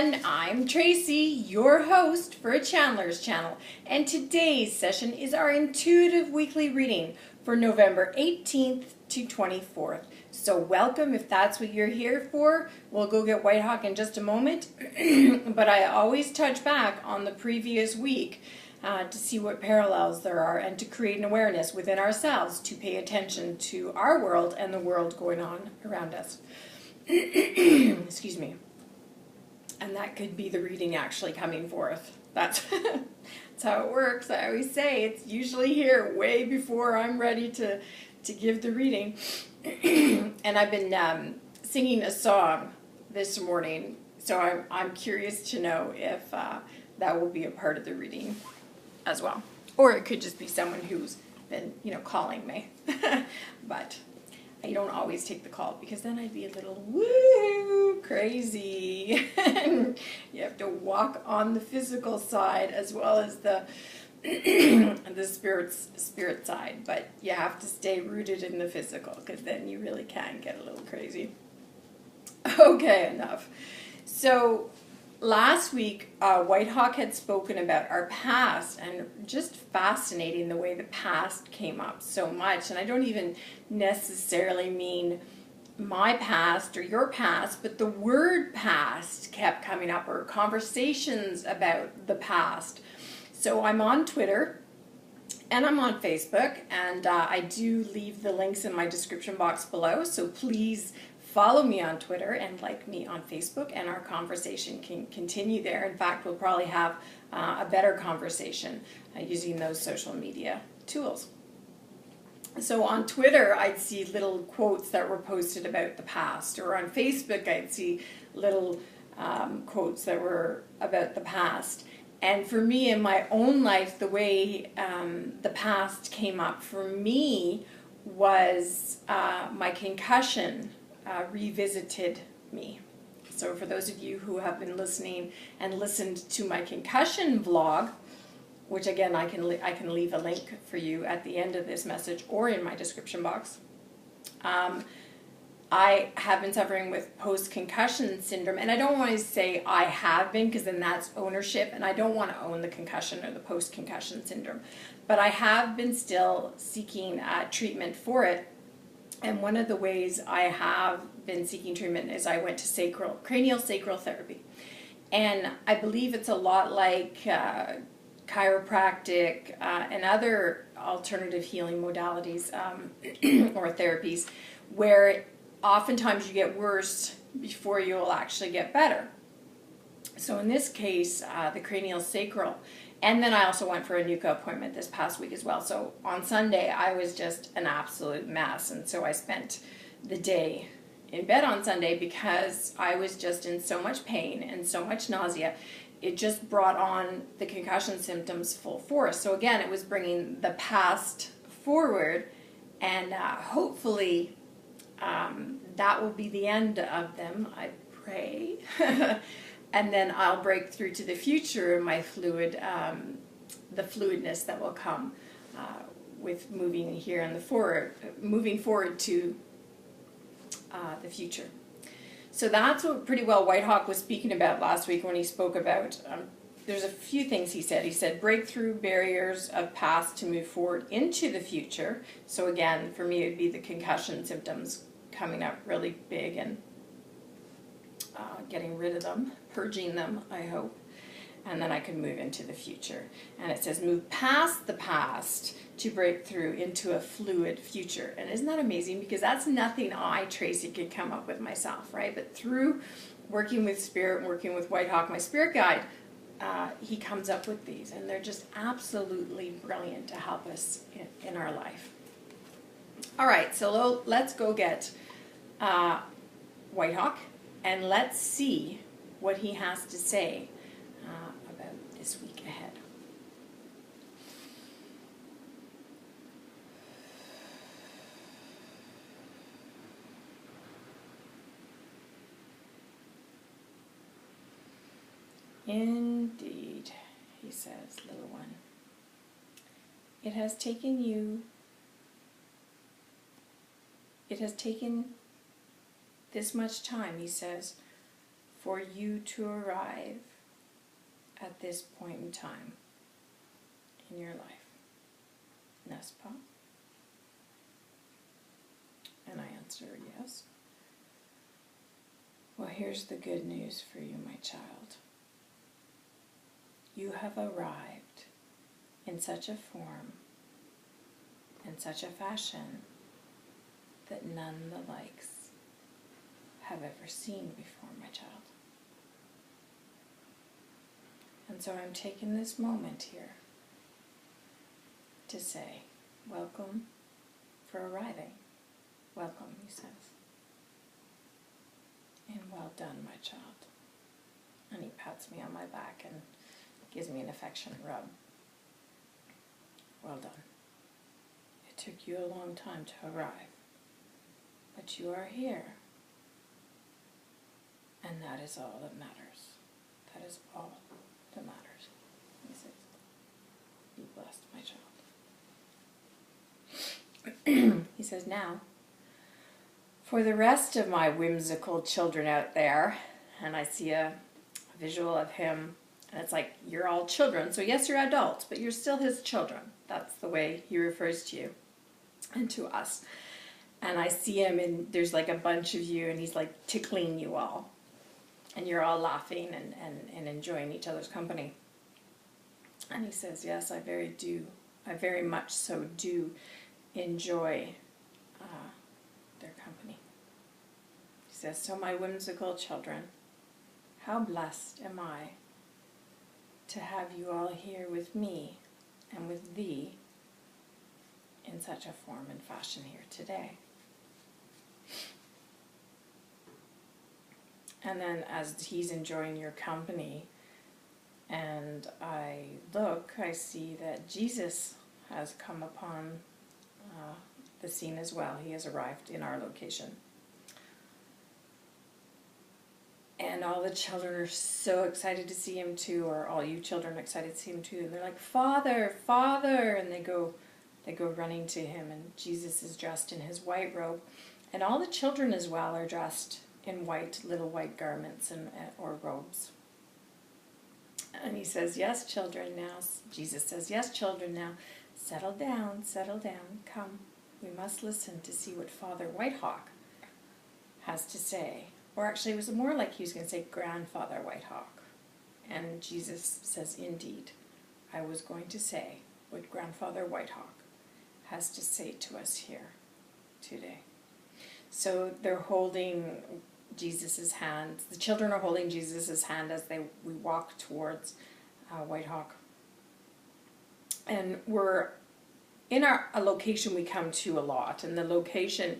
everyone, I'm Tracy, your host for a Chandler's Channel, and today's session is our intuitive weekly reading for November 18th to 24th. So welcome if that's what you're here for. We'll go get Whitehawk in just a moment, but I always touch back on the previous week to see what parallels there are and to create an awareness within ourselves to pay attention to our world and the world going on around us. Excuse me. And that could be the reading actually coming forth. That's how it works. I always say it's usually here way before I'm ready to give the reading. And I've been singing a song this morning, so I'm curious to know if that will be a part of the reading as well. Or it could just be someone who's been, calling me. But I don't always take the call because then I'd be a little woo crazy. You have to walk on the physical side as well as the spirit side, but you have to stay rooted in the physical because then you really can get a little crazy. Okay, enough. So last week, Whitehawk had spoken about our past, and just fascinating the way the past came up so much. And I don't even necessarily mean my past or your past, but the word past kept coming up, or conversations about the past. So I'm on Twitter and I'm on Facebook, and I do leave the links in my description box below, so please follow me on Twitter and like me on Facebook, and our conversation can continue there. In fact, we'll probably have a better conversation using those social media tools. So on Twitter, I'd see little quotes that were posted about the past, or on Facebook, I'd see little quotes that were about the past. And for me, in my own life, the way the past came up for me was my concussion revisited me. So for those of you who have been listening and listened to my concussion vlog, which again I can leave a link for you at the end of this message or in my description box, I have been suffering with post-concussion syndrome, and I don't want to say I have been because then that's ownership, and I don't want to own the concussion or the post-concussion syndrome, but I have been still seeking treatment for it. And one of the ways I have been seeking treatment is I went to cranial sacral therapy. And I believe it's a lot like chiropractic and other alternative healing modalities or therapies, where oftentimes you get worse before you'll actually get better. So in this case, the cranial sacral. And then I also went for a NUCA appointment this past week as well. So on Sunday, I was just an absolute mess. And so I spent the day in bed on Sunday because I was just in so much pain and so much nausea. It just brought on the concussion symptoms full force. So again, it was bringing the past forward, and hopefully that will be the end of them, I pray. And then I'll break through to the future, my the fluidness that will come with moving here and moving forward to the future. So that's what pretty well Whitehawk was speaking about last week when he spoke about, there's a few things he said. He said break through barriers of past to move forward into the future. So again, for me, it would be the concussion symptoms coming up really big, and getting rid of them, purging them, I hope, and then I can move into the future. And it says move past the past to break through into a fluid future. And isn't that amazing? Because that's nothing I, Tracy, could come up with myself, right? But through working with Spirit, working with Whitehawk, my spirit guide, he comes up with these, and they're just absolutely brilliant to help us in our life. All right, so let's go get Whitehawk, and let's see what he has to say about this week ahead. Indeed, he says, little one. It has taken this much time, he says, for you to arrive at this point in time in your life? N'est-ce pas? And I answer yes. Well, here's the good news for you, my child. You have arrived in such a form, in such a fashion, that none the likes have ever seen before, my child. And so I'm taking this moment here to say, welcome for arriving. Welcome, he says. And well done, my child. And he pats me on my back and gives me an affectionate rub. Well done. It took you a long time to arrive, but you are here. And that is all that matters. That is all that matters. He says, be blessed, my child. He says, now, for the rest of my whimsical children out there, and I see a visual of him, and it's like, you're all children, so yes, you're adults, but you're still his children. That's the way he refers to you and to us. And I see him, and there's like a bunch of you, and he's like tickling you all. And you're all laughing and enjoying each other's company. And he says, yes, I very much so do enjoy their company. He says, so my whimsical children, how blessed am I to have you all here with me and with thee in such a form and fashion here today. And then as he's enjoying your company, and I look, I see that Jesus has come upon the scene as well. He has arrived in our location. And all the children are so excited to see him too, or all you children are excited to see him too. And they're like, Father, Father! And they go running to him, and Jesus is dressed in his white robe. And all the children as well are dressed in white, little white garments or robes. And he says, yes, children, now. Jesus says, yes, children, now. Settle down, come. We must listen to see what Father Whitehawk has to say. Or actually, it was more like he was going to say Grandfather Whitehawk. And Jesus says, indeed, I was going to say what Grandfather Whitehawk has to say to us here today. So they're holding Jesus' hand. The children are holding Jesus' hand as we walk towards Whitehawk. And we're in a location we come to a lot. And the location,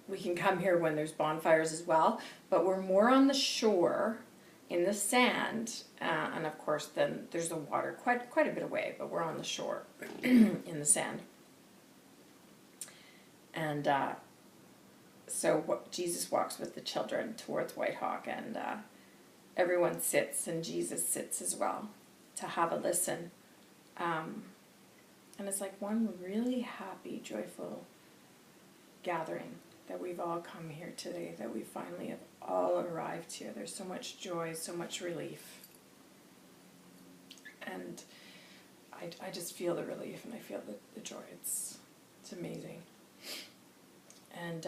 we can come here when there's bonfires as well. But we're more on the shore, in the sand. And of course, then there's the water quite a bit away. But we're on the shore in the sand. And so Jesus walks with the children towards Whitehawk, and everyone sits, and Jesus sits as well to have a listen. And it's like one really happy, joyful gathering that we've all come here today, that we finally have all arrived here. There's so much joy, so much relief. And I just feel the relief, and I feel the joy. It's amazing. And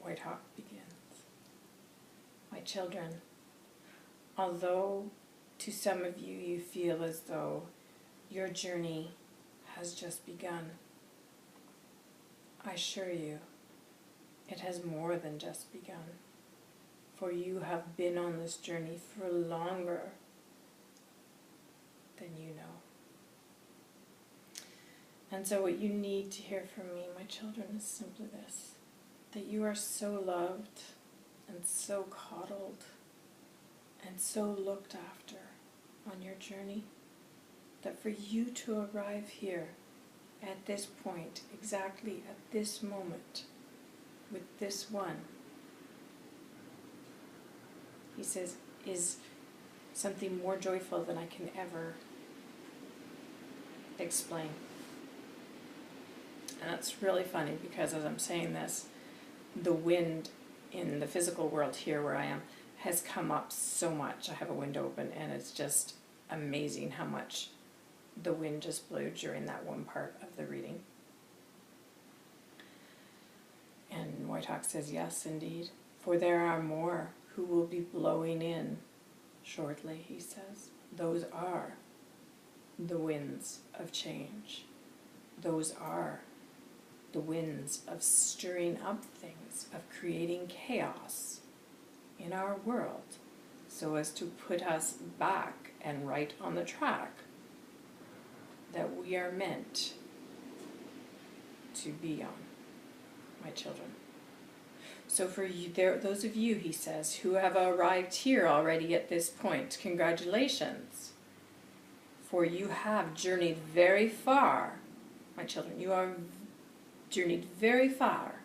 Whitehawk begins. My children, although to some of you you feel as though your journey has just begun, I assure you it has more than just begun, for you have been on this journey for longer than you know. And so what you need to hear from me, my children, is simply this: that you are so loved and so coddled and so looked after on your journey, that for you to arrive here at this point, exactly at this moment, with this one, he says, is something more joyful than I can ever explain. And it's really funny, because as I'm saying this, the wind in the physical world here where I am has come up so much. I have a window open, and it's just amazing how much the wind just blew during that one part of the reading. And Whitehawk says, yes, indeed, for there are more who will be blowing in shortly, he says. Those are the winds of change. Those are the winds of stirring up things, of creating chaos in our world so as to put us back and right on the track that we are meant to be on, my children. So for you, those of you, he says, who have arrived here already at this point, congratulations, for you have journeyed very far, my children. You are journeyed very far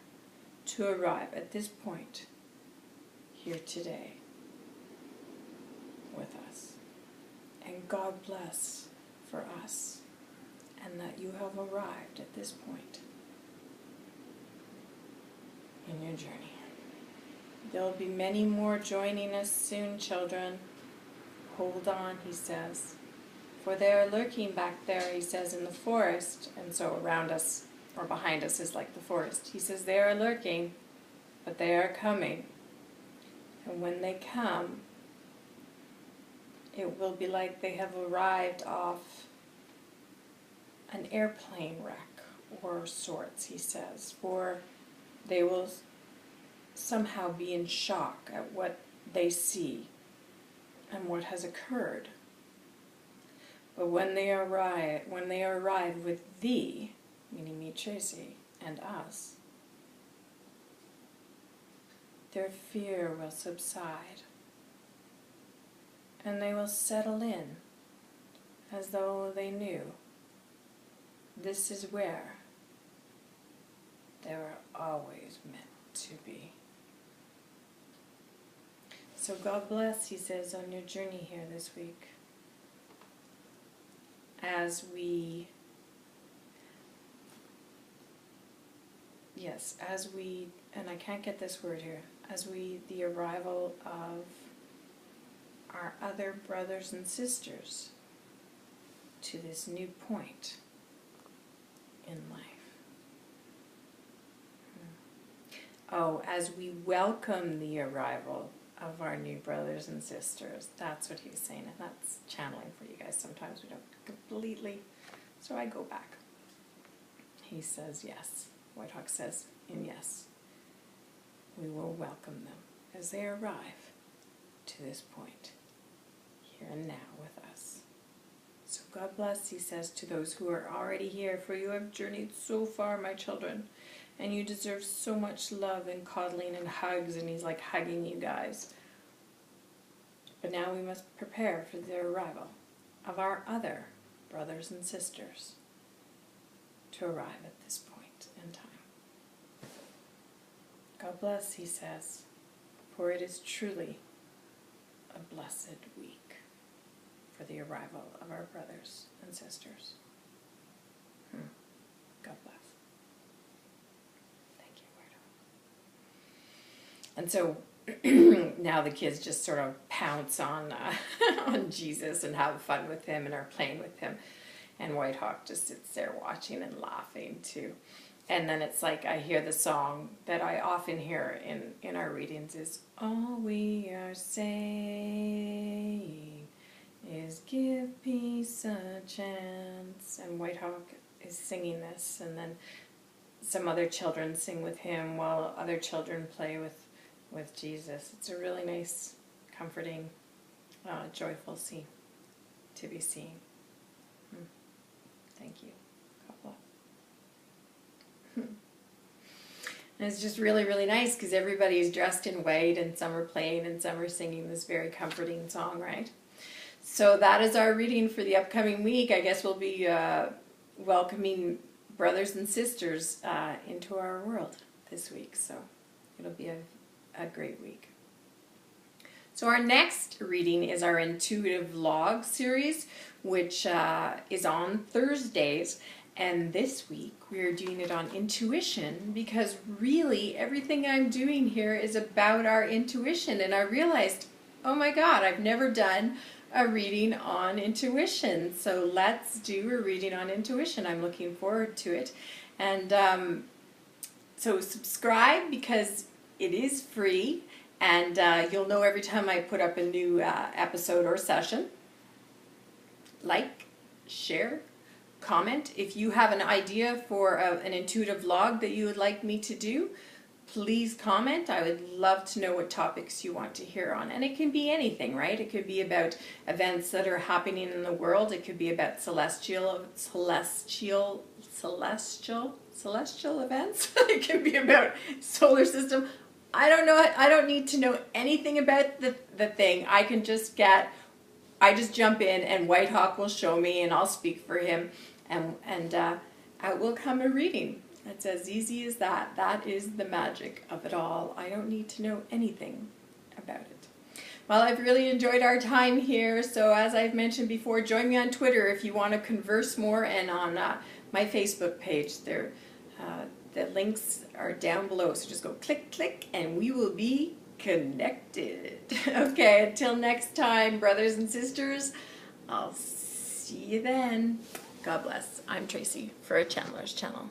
to arrive at this point here today with us. And God bless for us, and that you have arrived at this point in your journey. There'll be many more joining us soon, children. Hold on, he says. For they are lurking back there, he says, in the forest. And so around us, or behind us, is like the forest. He says they are lurking, but they are coming. And when they come, it will be like they have arrived off an airplane wreck or sorts, he says. For they will somehow be in shock at what they see and what has occurred. But when they arrive with thee, meaning me, Tracy, and us, their fear will subside, and they will settle in as though they knew this is where they were always meant to be. So God bless, he says, on your journey here this week. As we, and I can't get this word here, the arrival of our other brothers and sisters to this new point in life. Oh, as we welcome the arrival of our new brothers and sisters. That's what he's saying, and that's channeling for you guys. Sometimes we don't completely, so I go back. He says yes. Whitehawk says, and yes, we will welcome them as they arrive to this point, here and now with us. So God bless, he says, to those who are already here, for you have journeyed so far, my children, and you deserve so much love and coddling and hugs, and he's like hugging you guys. But now we must prepare for the arrival of our other brothers and sisters to arrive at this point in time. God bless, he says, for it is truly a blessed week for the arrival of our brothers and sisters. God bless. And so now the kids just sort of pounce on on Jesus and have fun with him and are playing with him. And Whitehawk just sits there watching and laughing too. And then it's like I hear the song that I often hear in our readings is, all we are saying is give peace a chance. And Whitehawk is singing this, and then some other children sing with him while other children play with Jesus. It's a really nice, comforting, joyful scene to be seeing. Thank you. God bless. And it's just really, really nice because everybody's dressed in white and some are playing and some are singing this very comforting song, right? So that is our reading for the upcoming week. I guess we'll be welcoming brothers and sisters into our world this week. So it'll be a great week. So our next reading is our intuitive log series, which is on Thursdays, And this week we're doing it on intuition, because really everything I'm doing here is about our intuition. And I realized, oh my God, I've never done a reading on intuition. So let's do a reading on intuition. I'm looking forward to it. And so subscribe, because it is free, and you'll know every time I put up a new episode or session. Like, share, comment. If you have an idea for an intuitive vlog that you would like me to do, please comment. I would love to know what topics you want to hear on. And it can be anything, right? It could be about events that are happening in the world. It could be about celestial events. It could be about solar system. I don't know. I don't need to know anything about the thing. I just jump in, and Whitehawk will show me, and I'll speak for him, and out will come a reading. It's as easy as that. That is the magic of it all. I don't need to know anything about it. Well, I've really enjoyed our time here, so as I've mentioned before, join me on Twitter if you want to converse more, and on my Facebook page. There, the links are down below, so just go click, click, and we will be connected. Okay, until next time, brothers and sisters, I'll see you then. God bless. I'm Tracy for a Chandler's Channel.